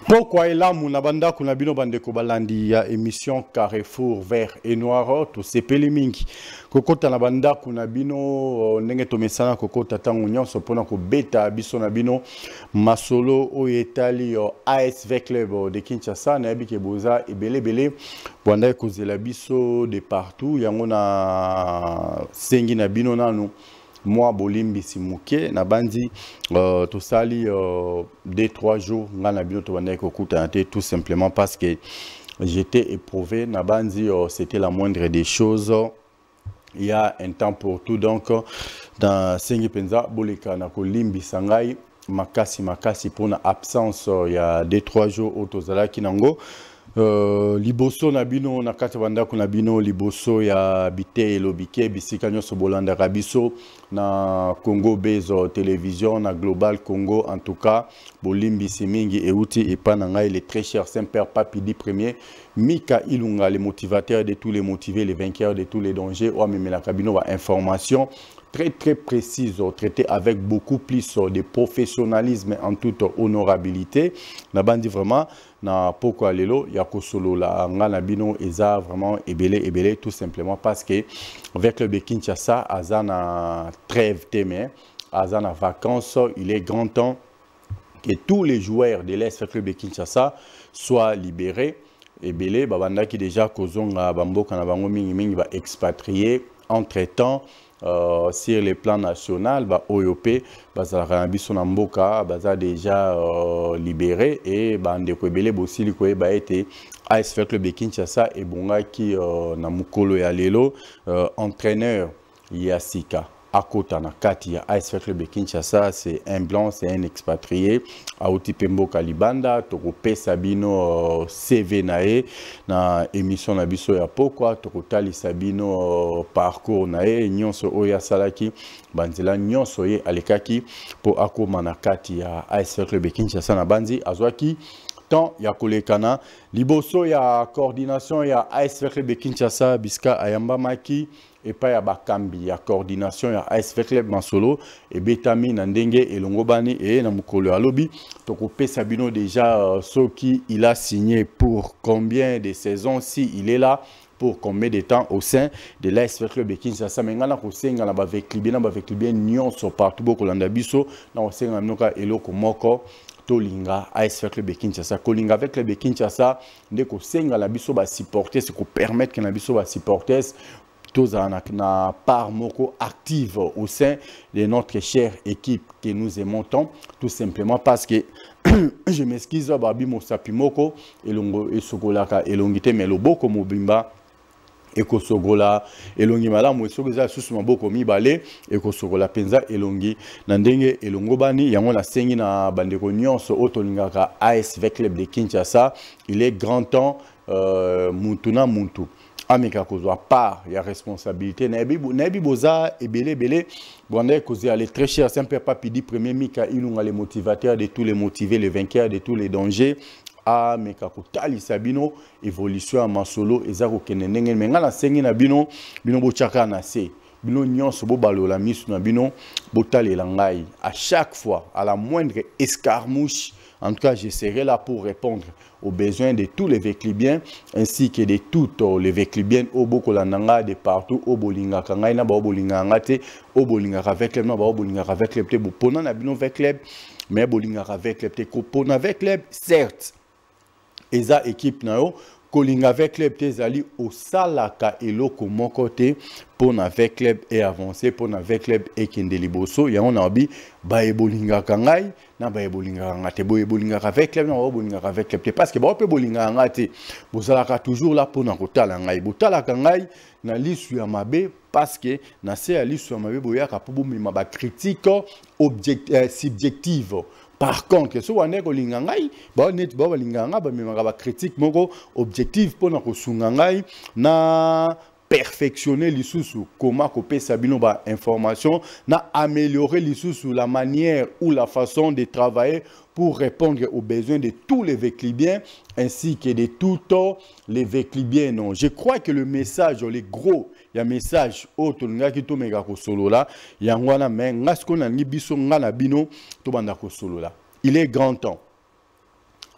Pourquoi là munabanda kuna bino bande ko balandi ya émission Carrefour vert et noir to sepeli mingi kokota na banda kuna bino ndenge to mesana kokota tangu nyonso pona ko beta biso na bino masolo o etali ASV Club de Kinshasa na yebike boza ebele bwanda ko zela biso de partout yango na sengi na bino nanu moi bolimbi simuke na bandi to sali 2-3 jours ngana bino to banda ko kuta tout simplement parce que j'étais éprouvé na bandi c'était la moindre des choses. Il y a un temps pour tout donc dans sengi penza boleka na ko limbi sangai makasi pour na absence il y a 2-3 jours au tozala kinango. Liboso na bino na kati banda kuna bino liboso ya bite elobike bisika nyonso bolanda rabiso na Congo Bezo télévision na Global Congo en tout cas bolimbi simingi euti epana ngai le très cher Saint-Père Papidi premier Mika Ilunga le motivateur de tous les motivés les vainqueurs de tous les dangers ou même la cabine wa information très précise, traité avec beaucoup plus de professionnalisme en toute honorabilité. Na bandi vraiment na pourquoi lelo ya kosolo la ngana bino eza vraiment ebele tout simplement parce que avec le Kinshasa azana trêve témé azana vacances, il est grand temps que tous les joueurs de l'Est Club de Kinshasa soient libérés. Ebele babanda qui déjà kozonga bamboka na bango mingi ba expatriés entre-temps sur le plan national, OYOP, bazala biso na mboka, baza déjà libéré et bandeko ebele bosili ko ba été ASV Club de Kinshasa et bonga ki na mukolo ya lelo entraîneur Yasika Akota na kati ya ASV Club de Kinshasa, c'est un blanc, c'est un expatrié auti pemboka libanda toko pesa bino CV nae na émission na biso ya pokwa toko tali sabino parcours nae nyonso oya salaki banzela nyonso ye alekaki po akoma na kati ya ASV Club de Kinshasa na banzi azwaki tant ya kolekana liboso ya coordination ya ASV Club de Kinshasa biska ayamba maki et pas ya bakambi ya coordination ya ASV Club Masolo et betami na ndenge elongobani et na mukolo ya lobi toko pesa bino déjà ce qui il a signé pour combien de saisons si il est là pour combien de temps au sein de l'ASV Club de Kinshasa mengana ko senga na ba avec bien nyonso partout boko landa biso na senga mnoka eloko moko tolinga ASV Club de Kinshasa kolinga avec Club de Kinshasa ndeko senga la biso ba supporter ce ko permettre que na biso ba supporters tous na part moko active au sein de notre chère équipe que nous aimons tant tout simplement parce que je m'excuse babi mosapi moko elongo esogolaka elongite meloboko mobimba ekosogola elongi malamu esogeza susu maboko mibale ekosogola penza elongi na ndenge elongo bani yango na sengi na bandeko nyonso otolingaka ASV Club de Kinshasa il est grand temps mutuna muntu ameka kozwa part ya responsabilité na ebi boza ebele bwanda kozi aller très cher Saint-Père Papidi premier Mika Ilunga le motivateur de tous les motivés les vainqueurs de tous les dangers a meka kotali sabino évolution à masolo ezako kenenenge menga na sengi na bino bochaka na se bino nyonso bo balola misu na bino botali langai à chaque fois à la moindre escarmouche. En tout cas, je serai là pour répondre aux besoins de tous les véclibiens ainsi que de toutes les véclibiennes au Bokolananga de partout au Bolinga Kangaina, au Bolinga Ngate, au Bolinga avec les au Bolinga avec les plaies, Pona Nabino avec les mais Bolinga avec les plaies, Pona avec les certes. Eza équipe nao kolinga avec club tezali au salaka eloko mokote pour avec club et avancer pour avec club et kendeliboso ya on abi ba ebolinga kangai na ba ebolinga ngate bo ebolinga avec club na ba ebolinga avec club parce que ba pe bolinga ngate bozalaka toujours là pour na kotala ngai botala kangai na lisu ya mabe parce que na se ya lisu ya mabe boyaka po bomima ba critique subjective. Par contre, si vous avez une critique objective pour perfectionner les sous comment couper sabino ba information na améliorer les sous la manière ou la façon de travailler pour répondre aux besoins de tous les véclibiens ainsi que de tous les véclibiens. Non, je crois que le message, le gros, il y a un message autre qui to mega ko solo là, yangwana men ngasko na ngibiso ngana bino to banda ko solo là. Il est grand temps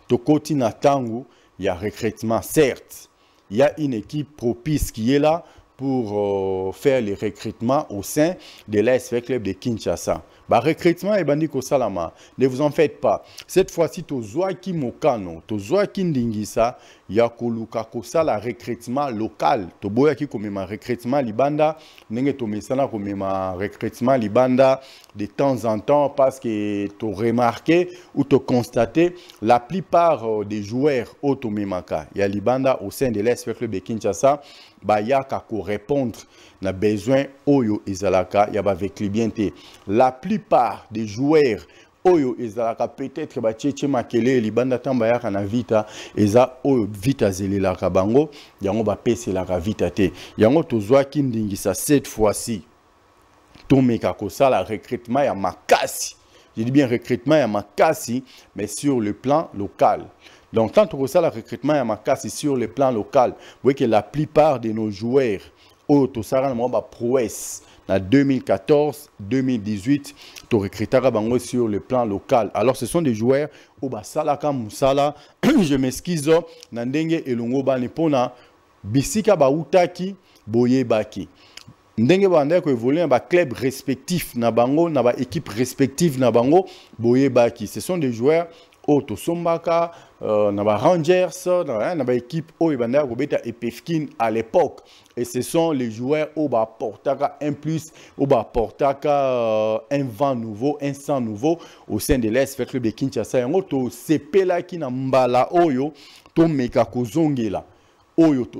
tokoti na tango, il y a recrutement, certes. Il y a une équipe propice qui est là pour faire les recrutements au sein de l'ASV Club de Kinshasa. Bah, recrutement et bandiko salama, ne vous en faites pas. Cette fois-ci, tozoa ki mokano, tozoa ki ndingisa, ya koluka kosala recrutement local. Toboya ki komema recrutement libanda, nenge tomesana komema recrutement libanda de temps en temps parce que tu remarqué ou tu constaté la plupart des joueurs automemaka, ya libanda au sein de l'ASV Club de Kinshasa, bah ya kako répondre na besoin oyo ezalaka ya ba avec libienté. La plupart des joueurs oyo ezalaka peut-être ba tchétché makele libanda tamba ya kana vita eza oyo vita zelelaka bango yango ba peselaka vita te. Yango tozwa kindingisa cette fois-ci. Tomeka kosala recrutement ya makasi. Je dis bien recrutement ya makasi mais sur le plan local. Donc, quand on reçoit le recrutement à Makassi sur le plan local, vous voyez que la plupart de nos joueurs, au prouesse, en 2014, 2018, tu recruteras sur le plan local. Alors, ce sont des joueurs, au Salaka Moussala, je m'excuse, Nandenge et Longo Banipona, Bisika Baoutaki, Boye Baki. Ndenge banda ko évoluer dans club respectif na bango na ba équipe respective na bango boye baki. Ce sont des joueurs Oto Sombaka, na ba Rangers, na ba équipe o banda ko beta Epefkin à l'époque. Et ce sont les joueurs au ba portaka un plus, au ba portaka un vent nouveau, un sang nouveau au sein de l'ASV Club de Kinshasa. Yango to sepela ki na mbala oyo to meka kozongela.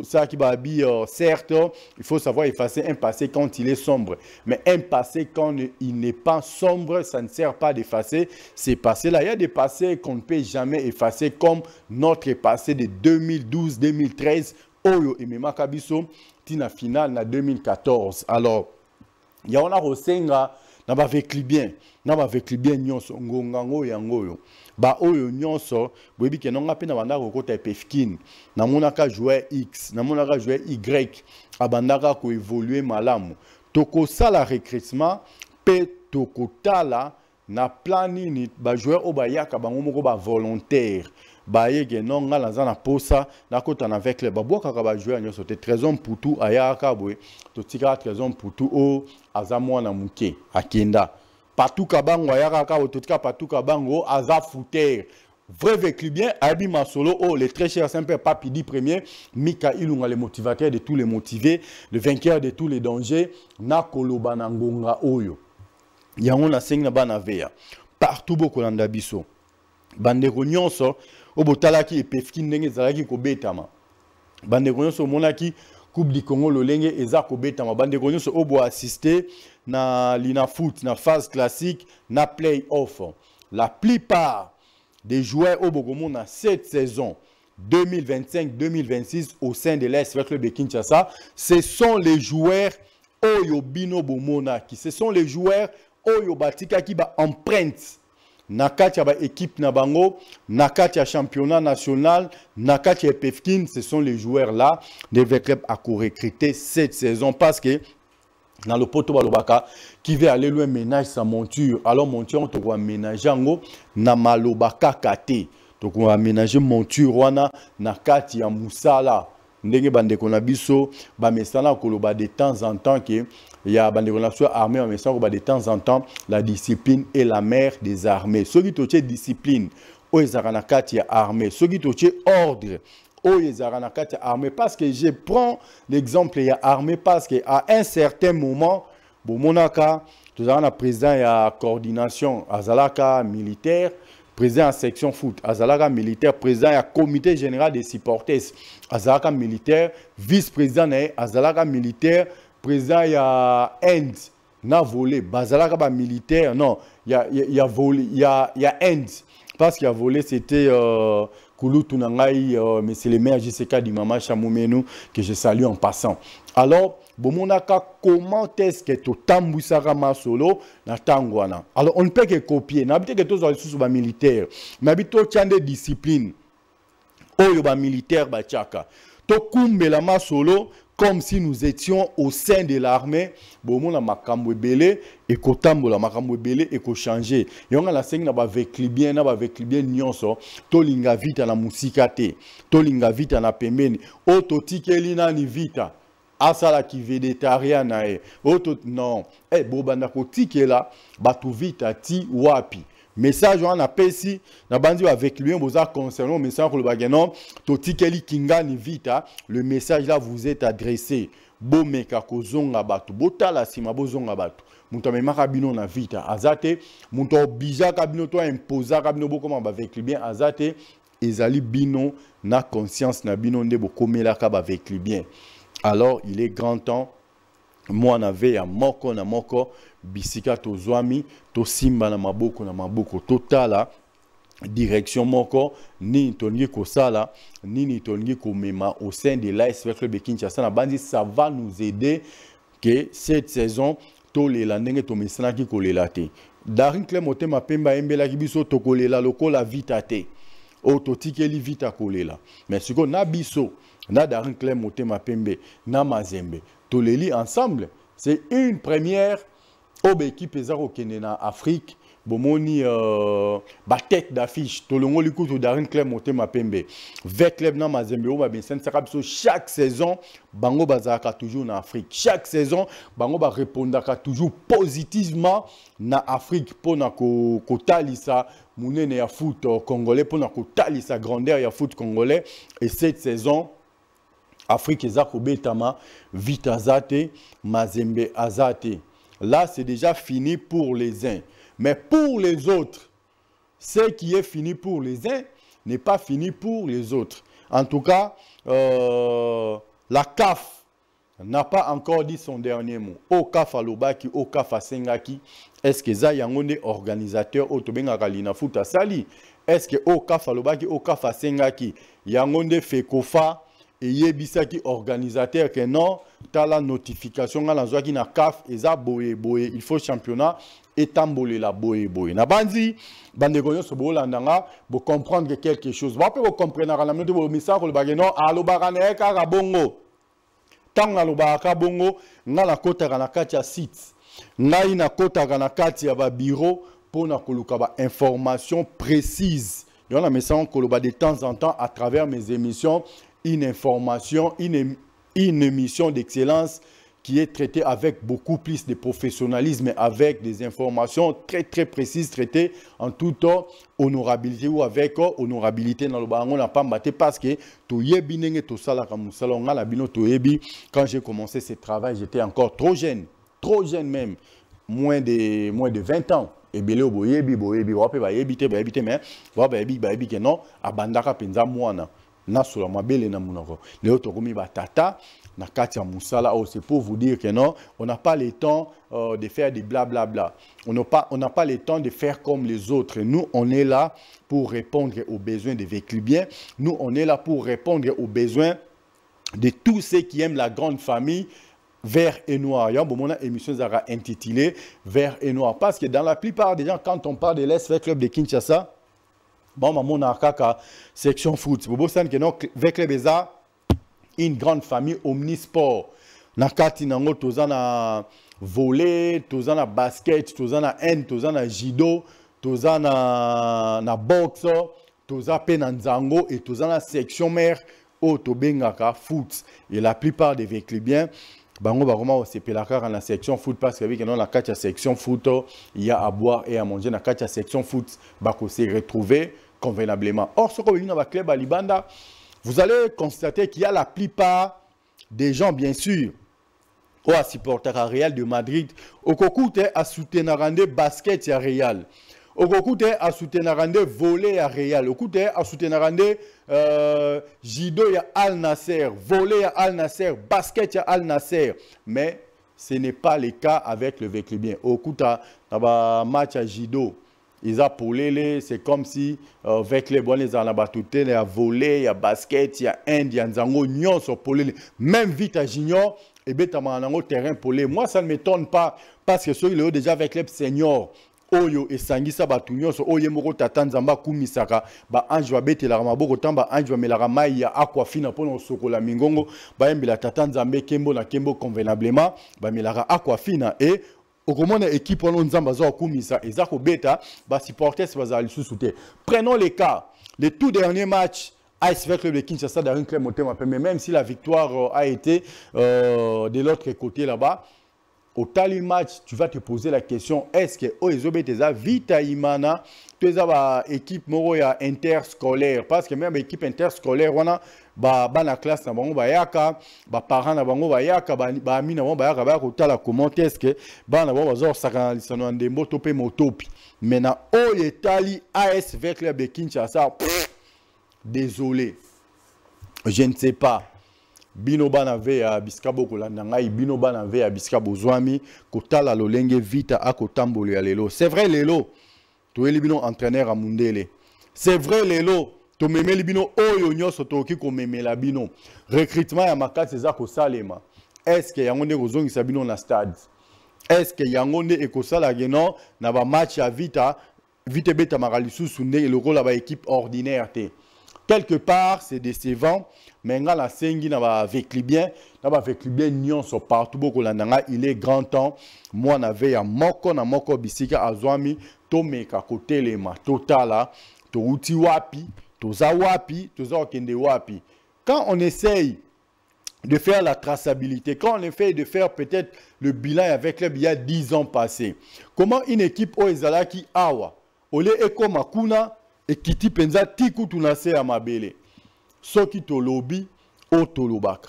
Ça qui va dire, certes, il faut savoir effacer un passé quand il est sombre. Mais un passé quand il n'est pas sombre, ça ne sert pas d'effacer ces passés-là. Il y a des passés qu'on ne peut jamais effacer, comme notre passé de 2012-2013, Oyo et Mema Kabiso, Tina finale en 2014. Alors, il y a un Rosenga, n'a pas vécu bien, nyonso, ngongango yangoyo. Ba oyo nyonso boyebi ke nonga pe na banda ko kota Epefkin na monaka joueur X na monaka joueur Y abandaka ko évoluer malamu toko sala recrutement pe toko tala na plan nini ba joueur o bayaka bango moko ba volontaire ba yege nonga la zana posa na kota na avec le baboka ka ba joueur nyonso te trésor putu ayaka boye to tika trésor putu o azamwa na muke akenda Patou Kabango, Ayaraka, Ototka, Patou Kabango, Aza Fouter. Vrai vécu bien, Abi Masolo, oh, le très cher Saint-Père Papidi premier, Mika Ilunga, le motivateur de tous les motivés, le vainqueur de tous les dangers, Nakolo Banangonga Oyo. Yangona Sengna Banavea. Partout beaucoup l'andabiso. Bandeko nyonso, Obotalaki et Pefkin Nenge Zalaki Kobetama. Bandeko nyonso Monaki, Coupe du Congo Lolenge eza kobetama bandeko nyonso obo assister na lina foot na phase classique na play-off. La plupart des joueurs au Bogomo na cette saison 2025-2026 au sein de l'ASV Club de Kinshasa, ce sont les joueurs Oyo Bino Bomona qui ce sont les joueurs Oyo Batika qui ba empreinte Nakati ba équipe na bango, Nakati championnat national, Nakati Pefkin, ce sont les joueurs là de club à recruter cette saison parce que dans le poto balobaka qui veut aller loin ménage sa monture. Alors monture on te va ménager ngo na malobaka kate. Donc on va ménager monture wana Nakati ya Musala. Ndenge bandeko na biso ba mesana koloba de temps en temps que il y a bandeko na soit armée mais ça de temps en temps la discipline est la mère des armées. Ceux qui toche discipline o ezarana kati ya armée, ceux qui toche ordre o ezarana kati ya armée parce que je prends l'exemple ya armée parce que à un certain moment bon monaka tout un président ya coordination azalaka militaire président en section foot, Azalaka militaire, président du comité général des supporters, Azalaka militaire, vice-président Azalaka militaire, président ya End, na volé, Bazalaka militaire, non, il y a volé, il y a End, parce qu'il y a volé, c'était Koulou Tunangai, mais c'est le maire JCK du Mama Chamoumenu que je salue en passant. Alors, Bomonaka, comment est-ce que tu tamboussara solo na tangwana? Alors, on ne peut que copier. N'habite que tous les militaires. Mais habite des disciplines. Oyo ba militaire ba tchaka. To kumbela ma solo, comme si nous étions au sein de l'armée. Bon, na makambo belé et kotambo la makambo belé et ko changer. Yonga la seng na ba veclibien nyonso. To linga vita na musika te. To linga vita na pembeni. O to tikeli na ni vita. Asala ki végétarien na e. O to non. Eh bobanda ko tikela batu vita ti wapi. Message on a pesi na bandi avec lui boza concernant message ko le bageno to tikeli kingani vita. Le message là vous est adressé. Bomeka kozonga batu botala sima bozonga batu muto memaka bino na vita azate muto obija kabino to imposa kabino bokoma ba avec bien azate ezali bino na conscience na bino nde bokomela ka ba avec bien. Alors il est grand temps moi n'avais ya moko na moko bisika to zwami to simba na maboko totala direction moko ni tongi ko sala ni tongi ko mema au sein de l'AS Club de Kinshasa na bandi ça va nous aider que cette saison to le landenge to mesana ki ko le laté Darin Clem motema pemba embela ki biso to ko le la lokola vita te o to tikeli vita ko le la mais siko na biso na Darin Clem motema pembe na Mazembe to le li ensemble c'est une première au équipe ezaro kene na Afrique. Bomoni tête d'affiche tolongo likutu Darin Clem motema pembe avec club na Mazembe o ba bensen sakabiso chaque saison bango bazaka toujours na Afrique chaque saison bango ba répondaka toujours positivement na Afrique pona ko talisa munene ya foot congolais pona ko talisa grandeur ya foot congolais et cette saison Afrique ezako betama vite azate Mazembe azate là c'est déjà fini pour les uns. Mais pour les autres, ce qui est fini pour les uns n'est pas fini pour les autres. En tout cas, la CAF n'a pas encore dit son dernier mot. Au CAF à Lobaki, au CAF à Sengaki, est-ce que ça y a un organisateur au Tobenga Kalina Futa Sali? Est-ce que au CAF à Lobaki, au CAF à Sengaki, il y a un Fekofa et Yebisaki organisateur que non, tu as la notification à la zone qui na CAF et ça boye, il faut championnat. Et tambolé la boye. Na bandi, bande goyo so bo landanga, bo comprendre quelque chose. Ba pe bo comprendre la minute bo misa ko le bageno alo bagane ka bongo. Tang alo ba bongo, nga la kota kana kati ya site. Nga ina kota kana kati ya ba bureau pour na koluka ba information précise. Yon la message ko lo ba de temps en temps à travers mes émissions, une information, une émission d'excellence qui est traité avec beaucoup plus de professionnalisme, avec des informations très précises, traitées en toute honorabilité ou avec honorabilité dans le bango n'a pas battu parce que quand j'ai commencé ce travail, j'étais encore trop jeune même, moins de 20 ans. Et bien là, c'est pour vous dire que non, on n'a pas le temps de faire des blablabla. On n'a pas le temps de faire comme les autres. Nous, on est là pour répondre aux besoins des véclubiens. Nous, on est là pour répondre aux besoins de tous ceux qui aiment la grande famille Vert et Noir. Il y a une émission qui sera intitulée Vert et Noir. Parce que dans la plupart des gens, quand on parle de l'AS Club de Kinshasa, bon, on a une section foot. Vous savez que non, Vert Club est une grande famille omnisport. Nakati nango tozana volley, tozana basket, tozana hand, tozana judo, tozana na boxe, toza pe na nzango et tozana section mère au tobengaka foot. Et la plupart des véclubiens bango vraiment c'est pelaka dans la section foot parce que avec non la katia section foot il y a à boire et à manger na katia section foot bako se retrouver convenablement. Or ce qu'on a dans club à Libanda, vous allez constater qu'il y a la plupart des gens, bien sûr, qui supportent le Real de Madrid, au Kokoute à soutenir un basket à Real, au Kokoute à soutenir un volley à Real, au Kokoute à soutenir un judo à Al Nasser, volley à Al Nasser, basket à Al Nasser. Mais ce n'est pas le cas avec le Véclubien. Au Kokoute à match à judo. Ils ont polé, c'est comme si avec les bonnes, ils ont abattuté, il y a volé, il y a basket, il y a hand, il y a nzango, nyon sur polé. Même vite à junior, et bien, tu as un terrain polé. Moi, ça ne m'étonne pas parce que ceux qui sont déjà avec les seniors, oyo esangisa batu nyonso oyo moko tata nzamba kumisaka ba ange babetelaka maboko tamba ange bamelaka mai ya aquafina mpona sokola mingongo bayembela tata nzambe kembo na kembo convenablement bamelaka aquafina et okomona équipe wana nzamba zo kumisa eza ko beta ba supporters bazali lisusu te. Prenons les cas, les tout derniers matchs AS Club de Kinshasa dans un club Motema Pembe, même si la victoire a été de l'autre côté là-bas. Au tali match, tu vas te poser la question, est-ce que Oezobe Teza Vita Imana, tu as une équipe interscolaire, parce que même l'équipe interscolaire, on a la classe na bango bayaka, ba parents na bango bayaka, ba ami na bango bayaka, ba kotala comment est-ce que ba na bango bazor sakana lisano ndembo topé motopi. Maintenant, Oyetali AS Club de Kinshasa, désolé, je ne sais pas. Bino bana ve ya biskabo kolanda ngai bino bana ve ya biskabo zwami kotala lolenge vita akotambolo ya lelo. C'est vrai lelo to eli bino entraîneur a mundele. C'est vrai lelo to memeli bino oyo nyoso to ki ko memela bino. Recrutement ya makati eza ko salema. Est-ce que yango nde kozongisa bino na stade? Est-ce que yango nde ekosala geno na ba match ya vita vite beta maralisusu nde lokola ba équipe ordinaire te? Quelque part, c'est décevant, mais la sengi n'a avec bien nyonso partout beaucoup landanga, il est grand temps. Moi n'avais à moko bisika azwami to meka côté les ma totala to uti wapi to za okende wapi. Quand on essaye de faire la traçabilité, quand on essaye de faire peut-être le bilan avec le il y a 10 ans passés, comment une équipe oezala ki awa ole eko makuna et kiti penza tiku tunase ya mabele soki to lobby o tolobaka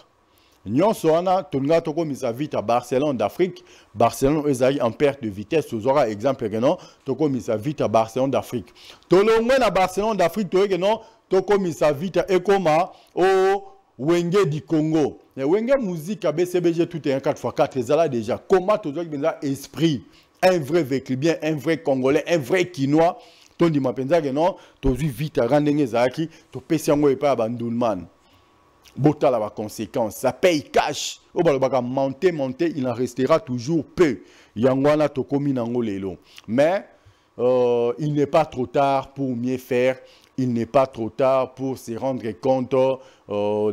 nyonso wana tonga toko misa vite à Barcelone d'Afrique. Barcelone ezali en perte de vitesse tozora exemple que non toko misa vite à Barcelone d'Afrique tolongwe na Barcelone d'Afrique to que non toko misa vite ekoma o Wenge du Congo et Wenge musique à BCBG tout est un 4x4 ezala déjà comment tozora benza esprit un vrai véclibien un vrai congolais un vrai quinois. Ton dit ma penza que non, tu as vite à rendre zaki, tu pèses yango et pas abandonnement. Bota la conséquence, ça paye cash. Au bas monter, il en restera toujours peu. Yangwana to komi nango lelo. Mais il n'est pas trop tard pour mieux faire. Il n'est pas trop tard pour se rendre compte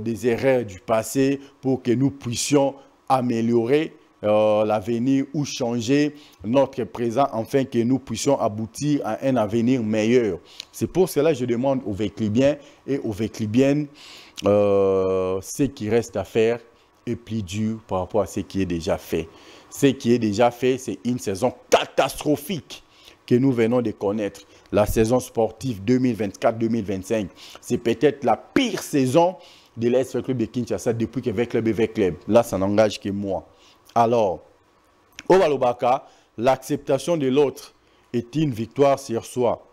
des erreurs du passé, pour que nous puissions améliorer l'avenir ou changer notre présent afin que nous puissions aboutir à un avenir meilleur. C'est pour cela que je demande aux Véclibiens et aux Véclibiennes ce qui reste à faire est plus dur par rapport à ce qui est déjà fait. Ce qui est déjà fait, c'est une saison catastrophique que nous venons de connaître. La saison sportive 2024-2025, c'est peut-être la pire saison de l'AS Club de Kinshasa depuis que Véclub. Là, ça n'engage que moi. Alors, au Balobaka, l'acceptation de l'autre est une victoire sur soi.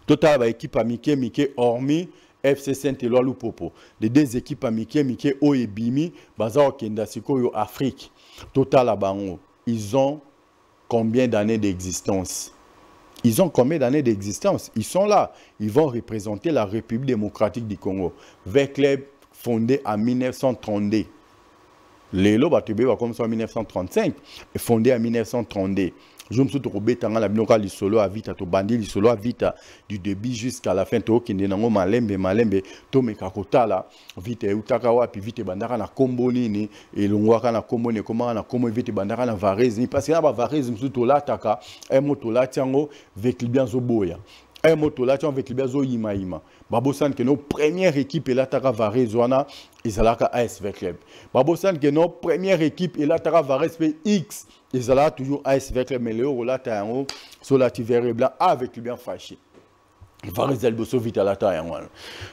Total, équipe à Miké, hormis FC Saint-Éloi Lupopo. Les deux équipes à Miké, Oyebimi, Bazar Kendasiko, Afrique. Total, Bango. Ils ont combien d'années d'existence? Ils ont combien d'années d'existence? Ils sont là. Ils vont représenter la République démocratique du Congo. Véclub fondé en 1932. Lelo Batube va comme ça en 1935 et fondé en 1932. Je me suis trouvé dans la binoka lisolo à vite à to bandi lisolo à vite du début jusqu'à la fin to kinde nango malembe to mekakota la vite utaka wapi vite bandaka na kombo nini et longwaka na kombo ne comment na kombo vite bandaka na varese parce que na ba varese musu to lataka e moto latiango Véclubien zoboya un moto là, tu as avec les Imaïma. Babosan que nos premières équipes et la Tara Varese wana ezalaka AS Club. Babosan que nos premières équipes et la Tara Varese X ezalaka toujours AS Club mais le là tu as un sur la vert blanc avec le bien fâché. Varese Alboso vite à la taille en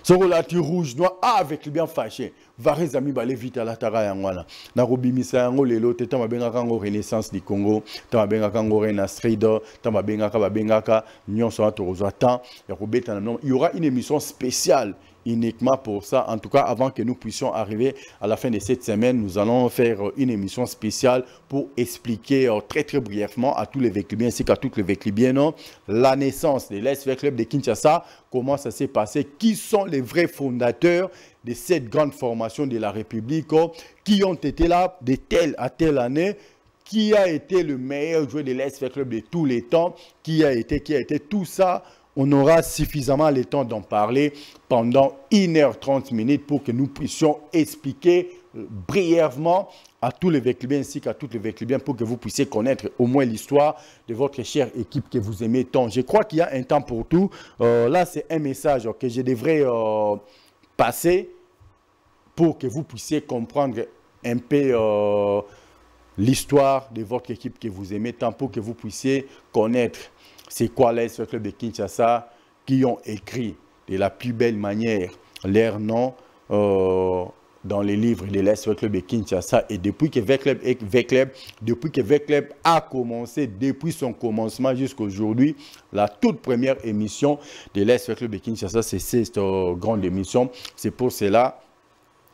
sur la rouge noir avec le bien fâché. Varese ami balé vite à la taille en wana. Na robimisa yango lelo teta mabenga kango renaissance du Congo, teta mabenga kango renastrido, teta mabenga ka babengaka nyonso atoroza temps ya kobeta na nom. Il y aura une émission spéciale uniquement pour ça. En tout cas, avant que nous puissions arriver à la fin de cette semaine, nous allons faire une émission spéciale pour expliquer très brièvement à tous les Véclubiens ainsi qu'à toutes les Véclubiennes la naissance de l'AS Club de Kinshasa, comment ça s'est passé, qui sont les vrais fondateurs de cette grande formation de la République, qui ont été là de telle à telle année, qui a été le meilleur joueur de l'AS Club de tous les temps, qui a été tout ça. On aura suffisamment le temps d'en parler pendant 1h30 pour que nous puissions expliquer brièvement à tous les Veclibiens ainsi qu'à toutes les Veclibiens pour que vous puissiez connaître au moins l'histoire de votre chère équipe que vous aimez tant. Je crois qu'il y a un temps pour tout. Là, c'est un message que je devrais passer pour que vous puissiez comprendre un peu l'histoire de votre équipe que vous aimez tant, pour que vous puissiez connaître c'est quoi les Club de Kinshasa qui ont écrit de la plus belle manière leur nom dans les livres de l'Est Club de Kinshasa. Et depuis que Veclub a commencé, depuis son commencement jusqu'à aujourd'hui, la toute première émission de l'Est Club de Kinshasa, c'est cette grande émission. C'est pour cela,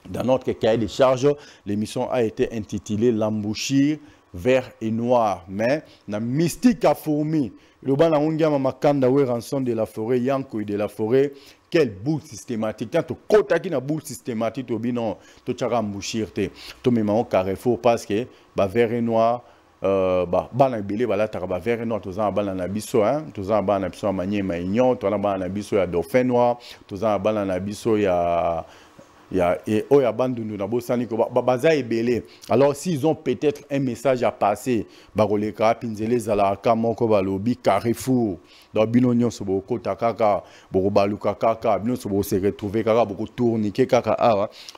dans notre cahier de charges, l'émission a été intitulée L'embouchure vert et noir. Mais la mystique a fourmi. Le ban a makanda we rançon de la forêt, yanko de la forêt. Quelle boule systématique. Tant kota qui na boule systématique to bino to chara embouchure te. To me ma carrefour parce que ba vert et noir bana belé bala taraba vert et noir to za bana na biso hein. To za bana biso manie maignon, to na bana biso ya dauphin noir, to za bana na biso ya alors s'ils ont peut-être un message à passer, Carrefour, dans Binonion, se retrouver,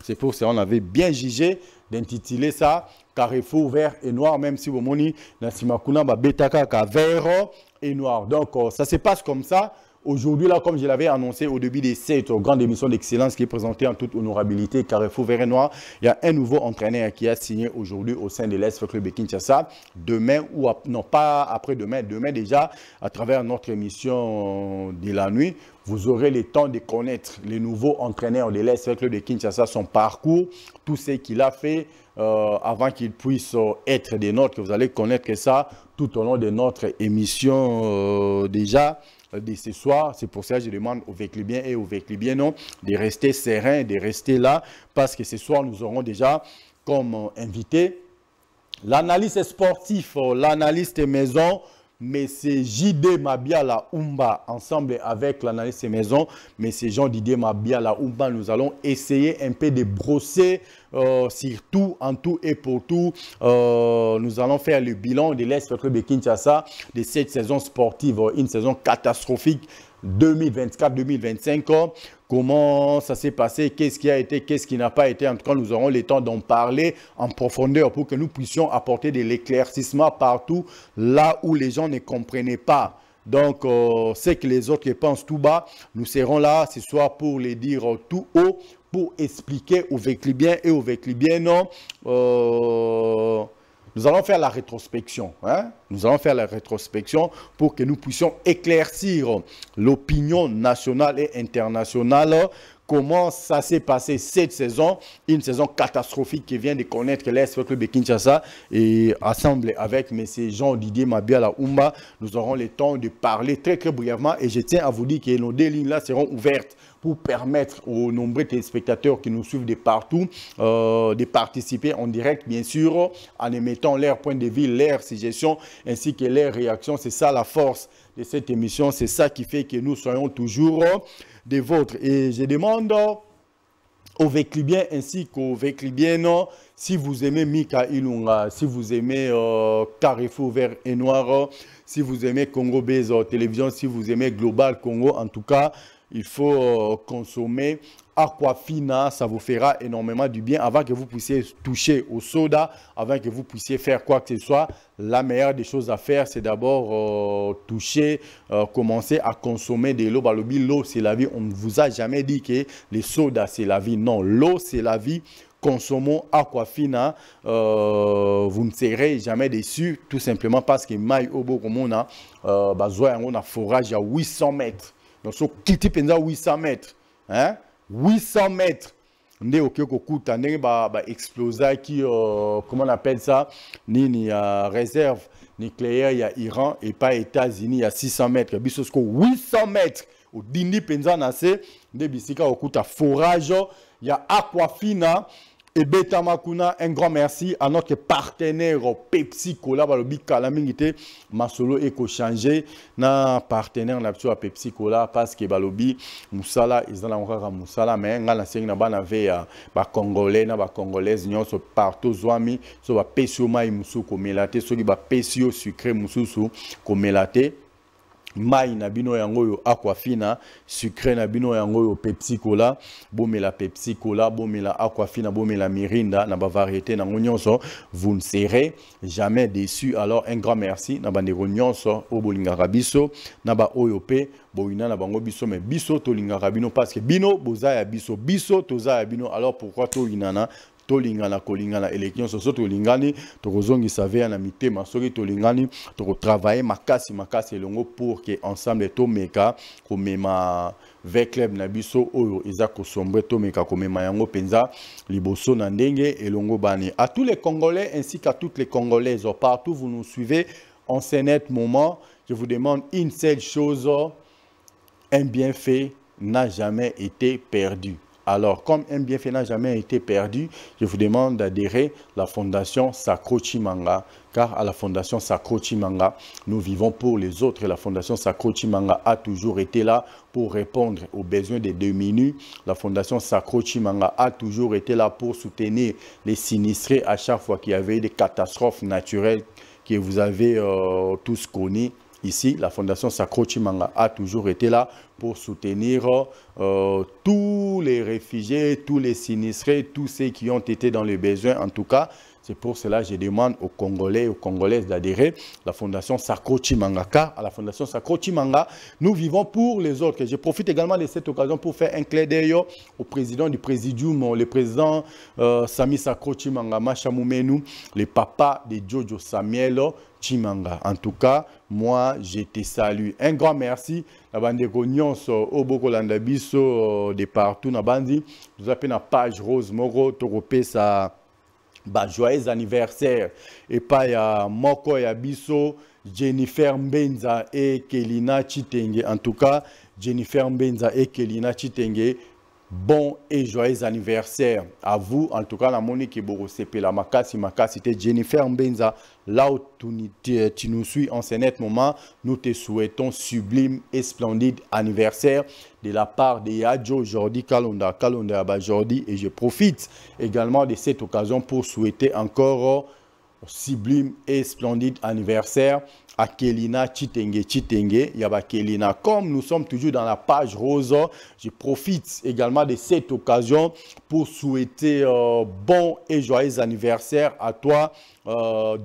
c'est pour ça qu'on avait bien jugé d'intituler ça Carrefour vert et noir, même si vous moni Nasimakuna Betaka vert et noir. Donc ça se passe comme ça. Aujourd'hui, là, comme je l'avais annoncé au début de cette grande émission d'excellence qui est présentée en toute honorabilité, Carrefour Vert et Noir, il y a un nouveau entraîneur qui a signé aujourd'hui au sein de l'AS Club de Kinshasa. Demain, ou non pas après-demain, demain déjà, à travers notre émission de la nuit, vous aurez le temps de connaître le nouveau entraîneur de l'AS Club de Kinshasa, son parcours, tout ce qu'il a fait avant qu'il puisse être des nôtres. Vous allez connaître ça tout au long de notre émission déjà de ce soir. C'est pour ça que je demande aux Veclibiens et aux Veclibiens de rester sereins, de rester là, parce que ce soir, nous aurons déjà comme invité l'analyste sportif, l'analyste maison, mais c'est JD Mabiala Umba, ensemble avec l'analyste maison, mais c'est Jean-Didier Mabiala Umba. Nous allons essayer un peu de brosser surtout, en tout et pour tout. Nous allons faire le bilan de l'Est Club de Kinshasa de cette saison sportive, une saison catastrophique 2024-2025. Comment ça s'est passé, qu'est-ce qui a été, qu'est-ce qui n'a pas été. En tout cas, nous aurons le temps d'en parler en profondeur pour que nous puissions apporter de l'éclaircissement partout là où les gens ne comprenaient pas. Donc, c'est que les autres pensent tout bas. Nous serons là ce soir pour les dire tout haut, pour expliquer aux Veclibiens et aux Veclibiennes. Nous allons faire la rétrospection. Hein? Nous allons faire la rétrospection pour que nous puissions éclaircir l'opinion nationale et internationale. Comment ça s'est passé cette saison, une saison catastrophique qui vient de connaître l'AS Club de Kinshasa. Et ensemble avec M. Jean-Didier Mabiala Umba, nous aurons le temps de parler très brièvement. Et je tiens à vous dire que nos deux lignes là seront ouvertes pour permettre aux nombreux téléspectateurs qui nous suivent de partout de participer en direct, bien sûr, en émettant leur point de vue, leur suggestion, ainsi que leurs réactions. C'est ça la force de cette émission. C'est ça qui fait que nous soyons toujours des vôtres. Et je demande aux Veclibiens ainsi qu'aux Veclibiennes, si vous aimez Mika Ilunga, si vous aimez Carrefour Vert et Noir, si vous aimez Congo Base Télévision, si vous aimez Global Congo, en tout cas, il faut consommer Aquafina, ça vous fera énormément du bien avant que vous puissiez toucher au soda, avant que vous puissiez faire quoi que ce soit. La meilleure des choses à faire, c'est d'abord toucher, commencer à consommer de l'eau. L'eau, c'est la vie. On ne vous a jamais dit que les sodas, c'est la vie. Non, l'eau, c'est la vie. Consommons Aquafina, vous ne serez jamais déçus, tout simplement parce que Maï Obo, comme on a forage à 800 mètres. Donc, ce qui est 800 mètres, hein? 800 mètres. On est au Kyokuta, on va exploser qui, comment on appelle ça, ni réserve nucléaire, il y a Iran et pas États-Unis, il y a 600 mètres. Il y a 800 mètres. Au Dindi Penza Nase, des bisika au Kuta forage, il y a Aquafina. Et Betamakuna, un grand merci à notre partenaire Pepsi Cola, balobi kalamingite masolo eko changer na partenaire na à Pepsi Cola parce que balobi musala izala ngaka musala mais ngala sengi na bana veya ba congolais na ba congolaise nyonso partout zwami so ba pesio mai musu ko melate so ba pesio sucré mususu ko melate mai na bino yango yo aquafina sucré na bino yango yo Pepsi Cola bomela Pepsi Cola bomela aquafina bomela Mirinda na ba variété na nyonso vous ne serez jamais déçus. Alors un grand merci na bandeko nyonso o bolingaka biso na ba oyo pe boina na bango biso mais biso to lingaka bino parce que bino boza ya biso biso toza ya bino. Alors pourquoi to inana tolingana kolingana élection soso tolingani tokozongisa veya na mitema soki tolingani tokotravailler makasi elongo pour que ensemble tomeka komema ve club na biso oyo eza kosombre tomeka komema yango penza liboso na ndenge elongo bani. À tous les Congolais ainsi qu'à toutes les Congolaises partout vous nous suivez en ce net moment, je vous demande une seule chose, un bienfait n'a jamais été perdu. Alors, comme un bienfait n'a jamais été perdu, je vous demande d'adhérer à la Fondation Sacro Chimanga, car à la Fondation Sacro Chimanga, nous vivons pour les autres. Et la Fondation Sacro Chimanga a toujours été là pour répondre aux besoins des démunis. La Fondation Sacro Chimanga a toujours été là pour soutenir les sinistrés à chaque fois qu'il y avait des catastrophes naturelles que vous avez tous connues. Ici, la Fondation Sacro Chimanga a toujours été là pour soutenir tous les réfugiés, tous les sinistrés, tous ceux qui ont été dans les besoins. En tout cas, c'est pour cela que je demande aux Congolais et aux Congolaises d'adhérer à la Fondation Sacro Chimanga. Car à la Fondation Sacro Chimanga, nous vivons pour les autres. Je profite également de cette occasion pour faire un clin d'œil au président du Présidium, le président Sami Sacro Chimanga, Machamoumenu, le papa de Jojo Samuel Chimanga. En tout cas, moi, je te salue. Un grand merci. La bande nyonso Oboko Landabiso de partout. Na bandi, nous appelons la page Rose Moro, Toropé sa joyeux anniversaire. Et pas ya Moko ya Biso, Jennifer Mbenza et Kelina Chitenge. En tout cas, Jennifer Mbenza et Kelina Chitenge. Bon et joyeux anniversaire à vous. En tout cas, la Monique Borosepe, la Makasi, c'était Jennifer Mbenza. Là où tu nous suis en ce net moment, nous te souhaitons sublime et splendide anniversaire de la part de Yadjo Jordi Kalonda Jordi. Et je profite également de cette occasion pour souhaiter encore sublime et splendide anniversaire à Kelina Chitenge, Yaba Kelina. Comme nous sommes toujours dans la page rose, je profite également de cette occasion pour souhaiter bon et joyeux anniversaire à toi,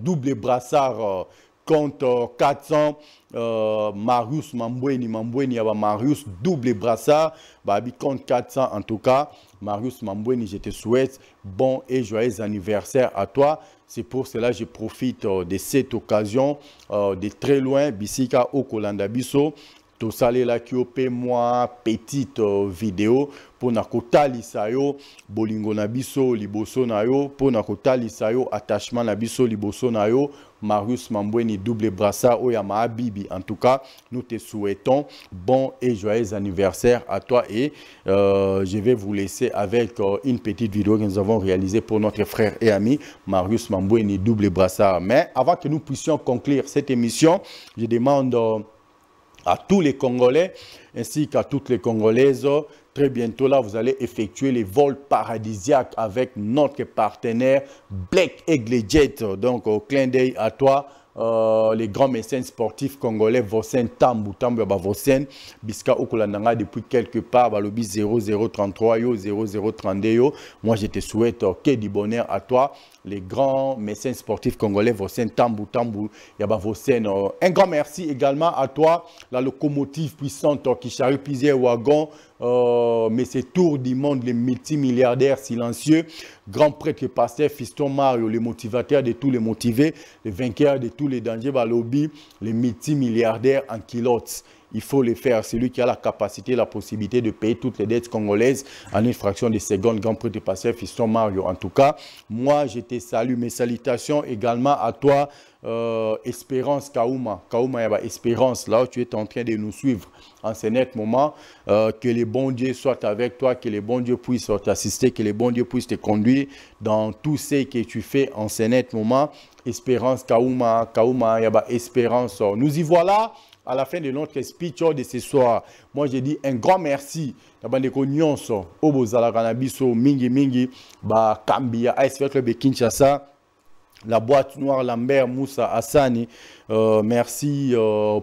double brassard contre 400, Marius Mambweni, Yaba Marius, double brassard, Babi contre 400 en tout cas. Marius Mambweni, je te souhaite bon et joyeux anniversaire à toi. C'est pour cela que je profite de cette occasion de très loin, Bisika Okolanda Biso, to salé la kiopé moi petite vidéo pour nakota lisayo bolingo na biso liboso na yo pour nakota lisayo attachement na biso liboso na yo. Marius Mambweni double brassard Oyama Bibi. En tout cas, nous te souhaitons bon et joyeux anniversaire à toi et je vais vous laisser avec une petite vidéo que nous avons réalisée pour notre frère et ami Marius Mambweni double brassard. Mais avant que nous puissions conclure cette émission, je demande à tous les Congolais ainsi qu'à toutes les Congolaises. Très bientôt là, vous allez effectuer les vols paradisiaques avec notre partenaire Black Eagle Jet. Donc, au clin d'œil à toi, les grands mécènes sportifs congolais, Vossen Tambu, Vossen, Biska Okolandanga depuis quelque part, Balobi 0033 yo, 0032 yo. Moi, je te souhaite que du bonheur à toi. Les grands mécènes sportifs congolais, Vossen Tambu, Yaba Vossen. Un grand merci également à toi, la locomotive puissante qui charrie plusieurs wagons. Mais c'est tour du monde, les multimilliardaires silencieux, grand prêtre et pasteur Fiston Mario, les motivateurs de tous les motivés, les vainqueurs de tous les dangers, Balobi, les multimilliardaires en kilotes. Il faut le faire. Celui qui a la capacité, la possibilité de payer toutes les dettes congolaises en une fraction de seconde, grand prêtre et pasteur Fiston Mario. En tout cas, moi, je te salue. Mes salutations également à toi, Espérance Kaouma. Kaouma, il y a Espérance, là où tu es en train de nous suivre en ce net moment. Que les bons dieux soient avec toi, que les bons dieux puissent t'assister, que les bons dieux puissent te conduire dans tout ce que tu fais en ce net moment. Espérance Kaouma, Kaouma, il y a Espérance. Nous y voilà à la fin de notre speech de ce soir. Moi, je dis un grand merci. Nabandeko nyonso, Obozala Kanabiso, Mingi Mingi, Ba Kambia, AS Club de Kinshasa. La boîte noire Lambert Moussa Hassani, merci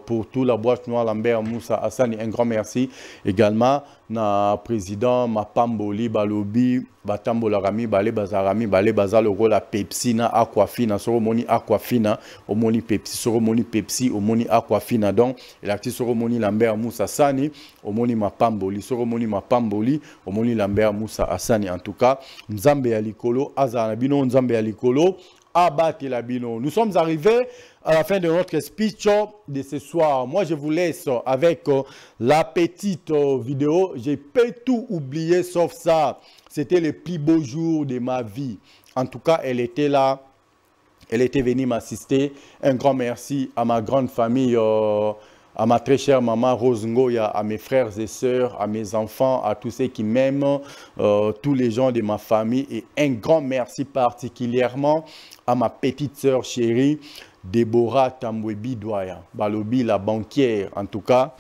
pour tout. La boîte noire Lambert Moussa Hassani, un grand merci également. Na président Mapamboli Balobi Batambola Rami Balé Bazarami Balé Bazar rôle la Pepsi na Aquafina Soromoni Aquafina Omoni Pepsi Soromoni Pepsi Omoni Aquafina donc l'artiste Soromoni Lambert Moussa Hassani Omoni Mapamboli Soromoni Mapamboli Omoni Lambert Moussa Hassani. En tout cas Nzambe ya likolo Azanabino Nzambe ya likolo abattre la bino. Nous sommes arrivés à la fin de notre speech de ce soir. Moi, je vous laisse avec la petite vidéo. J'ai pas tout oublié sauf ça. C'était le plus beau jour de ma vie. En tout cas, elle était là. Elle était venue m'assister. Un grand merci à ma grande famille, à ma très chère maman Rose Ngoya, à mes frères et sœurs, à mes enfants, à tous ceux qui m'aiment, tous les gens de ma famille. Et un grand merci particulièrement à ma petite sœur chérie, Déborah Tambwebi Douaya, Balobi, la banquière. En tout cas,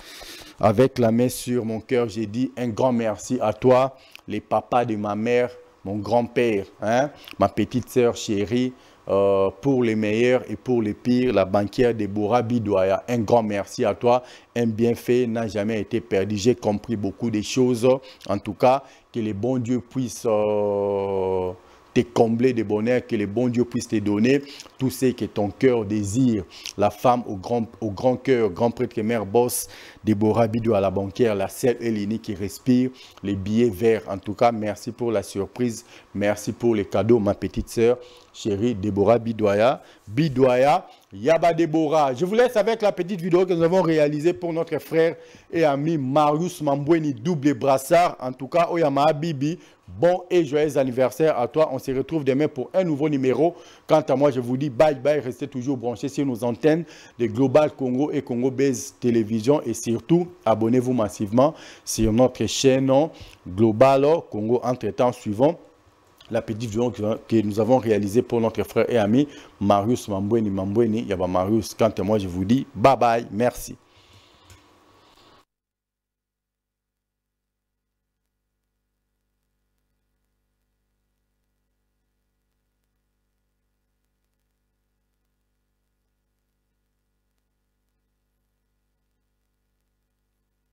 avec la main sur mon cœur, j'ai dit un grand merci à toi, les papas de ma mère, mon grand-père, hein, ma petite sœur chérie, pour les meilleurs et pour les pires, la banquière Déborah Bidouaya. Un grand merci à toi. Un bienfait n'a jamais été perdu. J'ai compris beaucoup de choses. En tout cas, que les bons dieux puissent te combler de bonheur, que les bons dieux puissent te donner tout ce que ton cœur désire. La femme au grand cœur, grand prêtre et mère boss, Déborah Bidou à la banquière, la seule et l'unique qui respire, les billets verts. En tout cas, merci pour la surprise, merci pour les cadeaux, ma petite sœur chérie Déborah Bidouaya. Bidouaya, Yaba Déborah. Je vous laisse avec la petite vidéo que nous avons réalisée pour notre frère et ami Marius Mambweni, double brassard. En tout cas, Oyama Bibi, bon et joyeux anniversaire à toi. On se retrouve demain pour un nouveau numéro. Quant à moi, je vous dis bye bye. Restez toujours branchés sur nos antennes de Global Congo et Congo Base Télévision. Et surtout, abonnez-vous massivement sur notre chaîne Global Congo. Entre-temps, suivant la petite vidéo que nous avons réalisée pour notre frère et ami Marius Mambweni. Yaba Marius, quant à moi, je vous dis bye bye. Merci.